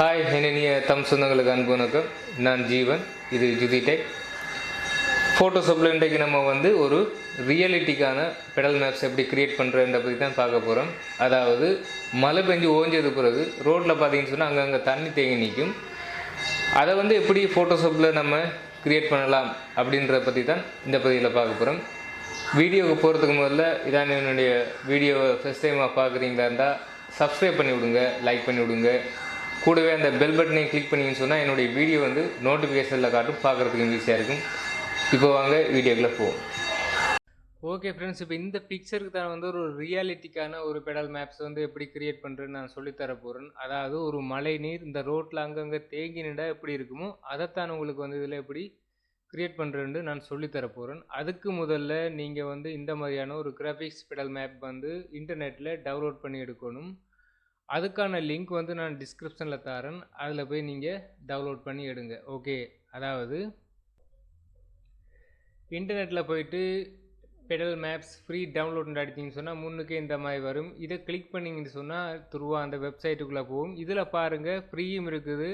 Hi என்னிய தம் சொந்தங்களுக்கு அன்பு வணக்கம். நான் ஜீவன், இது யுதி டெக். ஃபோட்டோஷாப்பில் இன்றைக்கு நம்ம ஒரு ரியாலிட்டிக்கான பெடல் மேப்ஸ் எப்படி க்ரியேட் பண்ணுறதை பற்றி தான் பார்க்க போகிறோம். அதாவது மழை பெஞ்சு ஓஞ்சது பிறகு ரோட்டில் பார்த்தீங்கன்னு சொன்னால் அங்கங்கே தண்ணி தேங்கி நிற்கும். அதை எப்படி ஃபோட்டோஷாப்பில் நம்ம க்ரியேட் பண்ணலாம் அப்படின்றத பற்றி தான் இந்த பதிவில் பார்க்க போகிறோம். வீடியோவுக்கு போகிறதுக்கு முதல்ல இதான் என்னுடைய வீடியோவை ஃபஸ்ட் டைமாக பார்க்குறீங்களா இருந்தால் சப்ஸ்கிரைப் பண்ணி விடுங்க, லைக் பண்ணி விடுங்க. கூடவே அந்த பெல் பட்டனையும் கிளிக் பண்ணிங்கன்னு சொன்னால் என்னுடைய வீடியோ நோட்டிஃபிகேஷனில் காட்டும், பார்க்குறதுக்கு ஈஸியாக இருக்கும். இப்போ வாங்க வீடியோக்குள்ளே போவோம். ஓகே ஃப்ரெண்ட்ஸ், இப்போ இந்த பிக்சருக்கு தான் ஒரு ரியாலிட்டிக்கான ஒரு பெடல் மேப்ஸ் எப்படி க்ரியேட் பண்ணுறேன்னு நான் சொல்லித்தர போகிறேன். அதாவது ஒரு மழை நீர் இந்த ரோட்டில் அங்கங்கே தேங்கி நின்றா எப்படி இருக்குமோ அதைத்தான் உங்களுக்கு இதில் எப்படி க்ரியேட் பண்ணுறேன்னு நான் சொல்லித்தர போகிறேன். அதுக்கு முதல்ல நீங்கள் இந்த மாதிரியான ஒரு கிராஃபிக்ஸ் பெடல் மேப் இன்டர்நெட்டில் டவுன்லோட் பண்ணி எடுக்கணும். அதுக்கான லிங்க் நான் டிஸ்கிரிப்ஷனில் தரேன், அதில் போய் நீங்கள் டவுன்லோட் பண்ணி எடுங்க. ஓகே, அதாவது இன்டர்நெட்டில் போயிட்டு பெடல் மேப்ஸ் ஃப்ரீ டவுன்லோட் அடிச்சிங்கன்னு சொன்னால் முன்னுக்கே இந்த மாதிரி வரும். இதை கிளிக் பண்ணிங்கன்னு சொன்னால் துருவா அந்த வெப்சைட்டுக்குள்ளே போகும். இதில் பாருங்கள், ஃப்ரீயும் இருக்குது,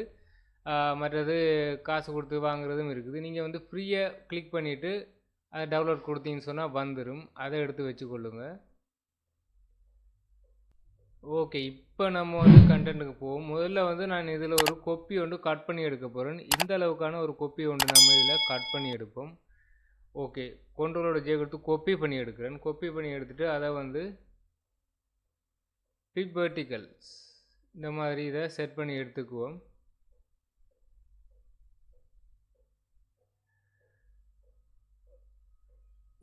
மற்றது காசு கொடுத்து வாங்குறதும் இருக்குது. நீங்கள் ஃப்ரீயாக கிளிக் பண்ணிவிட்டு அதை டவுன்லோட் கொடுத்தீங்கன்னு சொன்னால் வந்துடும். அதை எடுத்து வச்சுக்கொள்ளுங்கள். ஓகே, இப்போ நம்ம கண்டென்ட்டுக்கு போவோம். முதல்ல நான் இதில் ஒரு கொப்பி கட் பண்ணி எடுக்க போகிறேன். இந்த அளவுக்கான ஒரு கொப்பி நம்ம இதில் கட் பண்ணி எடுப்போம். ஓகே, கண்ட்ரோலோட ஜே கொடுத்து கொப்பி பண்ணி எடுக்கிறேன். கொப்பி பண்ணி எடுத்துகிட்டு அதை ஃபிட் வெர்டிகல்ஸ் இந்த மாதிரி இதை செட் பண்ணி எடுத்துக்குவோம்.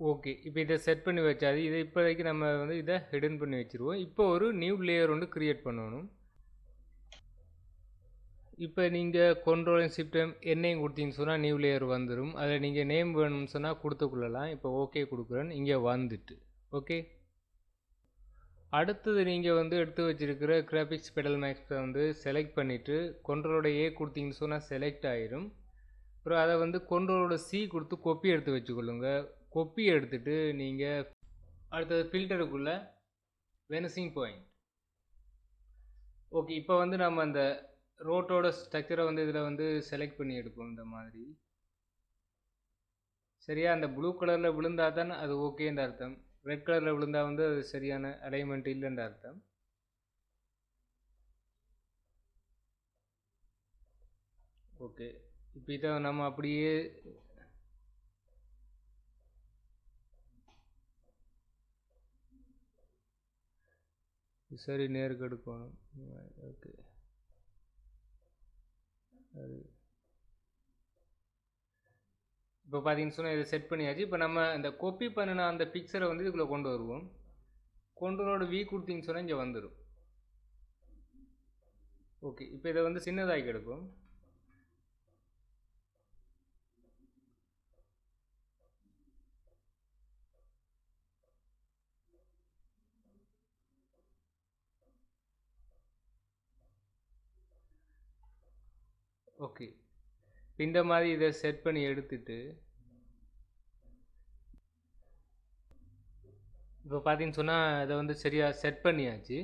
ஓகே, இப்போ இதை செட் பண்ணி வச்சாது. இதை இப்போதைக்கு நம்ம இதை ஹிடன் பண்ணி வச்சுருவோம். இப்போ ஒரு நியூ லேயர் க்ரியேட் பண்ணணும். இப்போ நீங்கள் கண்ட்ரோல் ஷிஃப்ட் என்னையும் கொடுத்தீங்கன்னு சொன்னால் நியூ லேயர் வந்துடும். அதில் நீங்கள் நேம் வேணும்னு சொன்னால் கொடுத்துக்கொள்ளலாம். இப்போ ஓகே கொடுக்குறேன், இங்கே வந்துட்டு. ஓகே, அடுத்தது நீங்கள் எடுத்து வச்சுருக்கிற கிராஃபிக்ஸ் பெடல் மேக்ஸை செலக்ட் பண்ணிவிட்டு கண்ட்ரோலோட ஏ கொடுத்தீங்கன்னு சொன்னால் செலக்ட் ஆகிடும். அப்புறம் அதை கண்ட்ரோலோட சி கொடுத்து கொப்பி எடுத்து வச்சுக்கொள்ளுங்க. கொப்பி எடுத்துட்டு நீங்கள் அடுத்தது ஃபில்டருக்குள்ளே வெனிசிங் பாயிண்ட். ஓகே, இப்போ நம்ம அந்த ரோட்டோட ஸ்ட்ரக்சரை இதில் செலக்ட் பண்ணி எடுப்போம். இந்த மாதிரி சரியா அந்த ப்ளூ கலரில் விழுந்தால் தான் அது ஓகேன்ற அர்த்தம். ரெட் கலரில் விழுந்தால் அது சரியான அலைன்மெண்ட் இல்லைன்ற அர்த்தம். ஓகே, இப்போ இதை நம்ம அப்படியே சரி நேருக்கு எடுக்கணும். ஓகே, அது இப்போ பார்த்தீங்கன்னு சொன்னால் இதை செட் பண்ணியாச்சு. இப்போ நம்ம இந்த கொப்பி பண்ணின அந்த பிக்சரை இதுக்குள்ளே கொண்டு வருவோம். கண்ட்ரோலோட வி கொடுத்தீங்கன்னு சொன்னால் இங்கே வந்துடும். ஓகே, இப்போ இதை சின்னதாக்கி எடுப்போம். ஓகே, இந்த மாதிரி இதை செட் பண்ணி எடுத்துட்டு இப்போ பார்த்தீங்கன்னு சொன்னால் இதை சரியாக செட் பண்ணியாச்சு.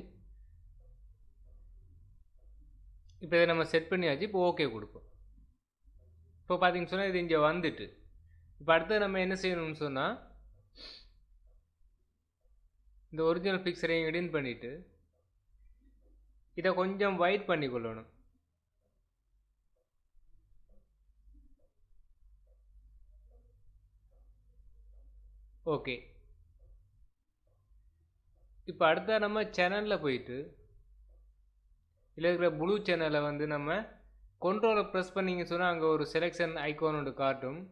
இப்போ இதை நம்ம செட் பண்ணியாச்சு. இப்போ ஓகே கொடுப்போம். இப்போ பார்த்தீங்கன்னு சொன்னால் இது இங்கே வந்துட்டு. இப்போ அடுத்து நம்ம என்ன செய்யணும்னு சொன்னால் இந்த ஒரிஜினல் பிக்சரையும் எடிட் பண்ணிவிட்டு இதை கொஞ்சம் ஒயிட் பண்ணி கொள்ளணும். ஓகே, இப்போ அடுத்த நம்ம சேனலில் போயிட்டு இதில் இருக்கிற ப்ளூ சேனலை நம்ம கண்ட்ரோலை ப்ரெஸ் பண்ணிங்க சொன்னால் அங்கே ஒரு செலெக்ஷன் ஐக்கான் ஒன்று காட்டும்.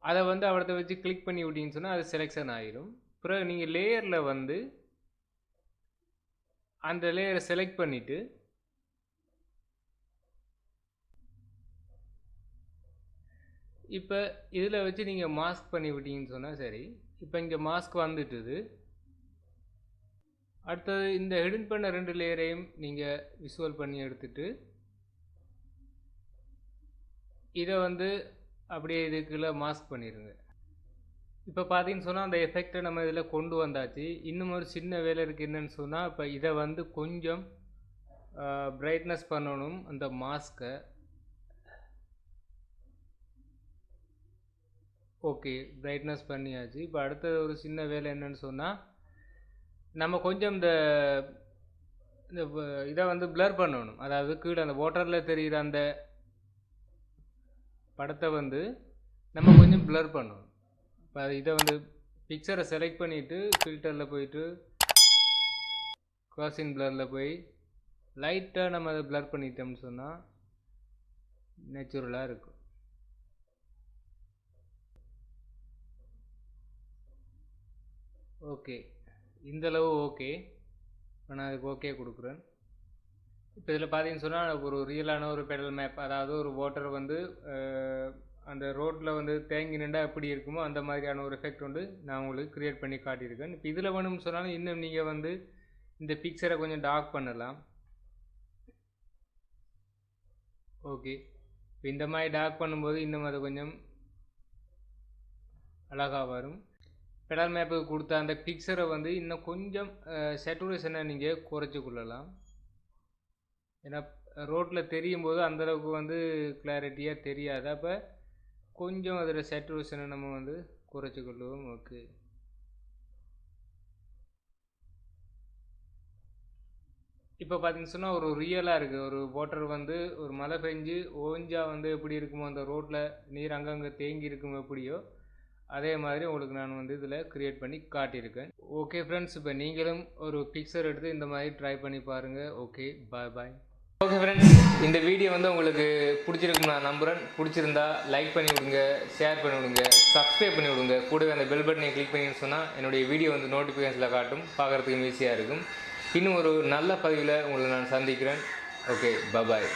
அதை அவடத்தை வச்சு கிளிக் பண்ணி விட்டிங்கன்னு சொன்னால் அது செலெக்ஷன் ஆகிடும். பிறகு நீங்கள் லேயரில் அந்த லேயரை செலக்ட் பண்ணிவிட்டு இப்போ இதில் வச்சு நீங்கள் மாஸ்க் பண்ணி விட்டீங்கன்னு சொன்னால் சரி. இப்போ இங்கே மாஸ்க் வந்துட்டுது. அடுத்தது இந்த ஹிடன் பண்ண 2 லேயரையும் நீங்கள் விசுவல் பண்ணி எடுத்துட்டு இதை அப்படியே இதுக்குள்ளே மாஸ்க் பண்ணிடுங்க. இப்போ பார்த்தீங்கன்னு சொன்னால் அந்த எஃபெக்டை நம்ம இதில் கொண்டு வந்தாச்சு. இன்னும் ஒரு சின்ன வேலை இருக்குது. என்னென்னு சொன்னால் இப்போ இதை கொஞ்சம் பிரைட்னஸ் பண்ணணும் அந்த மாஸ்கை. ஓகே, பிரைட்னஸ் பண்ணியாச்சு. இப்போ அடுத்தது ஒரு சின்ன வேலை என்னன்னு சொன்னால், நம்ம கொஞ்சம் இந்த இதை வந்து பிளர் பண்ணணும். அதாவது கீழே அந்த வாட்டரில் தெரிகிற அந்த படத்தை வந்து நம்ம கொஞ்சம் பிளர் பண்ணணும். இப்போ இதை வந்து பிக்சரை செலக்ட் பண்ணிவிட்டு ஃபில்டரில் போயிட்டு க்ராசிங் பிளரில் போய் லைட்டாக நம்ம அதை பிளர் பண்ணிட்டோம்னு சொன்னால் நேச்சுரலாக இருக்கும். ஓகே, இந்தளவு ஓகே. இப்போ நான் அதுக்கு ஓகே கொடுக்குறேன். இப்போ இதில் பார்த்தீங்கன்னு சொன்னால் ஒரு ரியலான ஒரு பெடல் மேப், அதாவது ஒரு வாட்டர் வந்து அந்த ரோட்டில் வந்து தேங்கி நின்றா எப்படி இருக்குமோ அந்த மாதிரியான ஒரு எஃபெக்ட் வந்து நான் உங்களுக்கு க்ரியேட் பண்ணி காட்டியிருக்கேன். இப்போ இதில் வேணும்னு சொன்னாலும் இன்னும் நீங்கள் வந்து இந்த பிக்சரை கொஞ்சம் டார்க் பண்ணலாம். ஓகே, இப்போ இந்த மாதிரி டார்க் பண்ணும்போது இன்னும் அது கொஞ்சம் அழகாக வரும். பெடல் மேப்புக்கு கொடுத்த அந்த பிக்சரை வந்து இன்னும் கொஞ்சம் சேச்சுரேஷனை நீங்கள் குறைச்சி கொள்ளலாம். ஏன்னா ரோட்டில் தெரியும் போது அந்தளவுக்கு வந்து கிளாரிட்டியாக தெரியாது. அப்போ கொஞ்சம் அதில் சேச்சுரேஷனை நம்ம வந்து குறைச்சி கொள்ளுவோம். ஓகே, இப்போ பார்த்தீங்கன்னு சொன்னால் ஒரு ரியலாக இருக்குது. ஒரு வாட்டர் வந்து ஒரு மழை பெஞ்சு ஓஞ்சா வந்து எப்படி இருக்குமோ, அந்த ரோட்டில் நீர் அங்கங்கே தேங்கி இருக்கும் எப்படியோ அதே மாதிரி உங்களுக்கு நான் வந்து இதில் க்ரியேட் பண்ணி காட்டியிருக்கேன். ஓகே ஃப்ரெண்ட்ஸ், இப்போ நீங்களும் ஒரு பிக்சர் எடுத்து இந்த மாதிரி ட்ரை பண்ணி பாருங்கள். ஓகே, பாய் பாய். ஓகே ஃப்ரெண்ட்ஸ், இந்த வீடியோ வந்து உங்களுக்கு பிடிச்சிருக்குன்னு நான் நம்புகிறேன். பிடிச்சிருந்தா லைக் பண்ணி விடுங்க, ஷேர் பண்ணி விடுங்க, சப்ஸ்கிரைப் பண்ணி விடுங்க. கூடவே அந்த பெல் பட்டனை கிளிக் பண்ணின்னு சொன்னால் என்னுடைய வீடியோ வந்து நோட்டிஃபிகேஷனில் காட்டும், பார்க்குறதுக்கு ஈஸியாக இருக்கும். இன்னும் ஒரு நல்ல பதிவில் உங்களை நான் சந்திக்கிறேன். ஓகே, பாய்.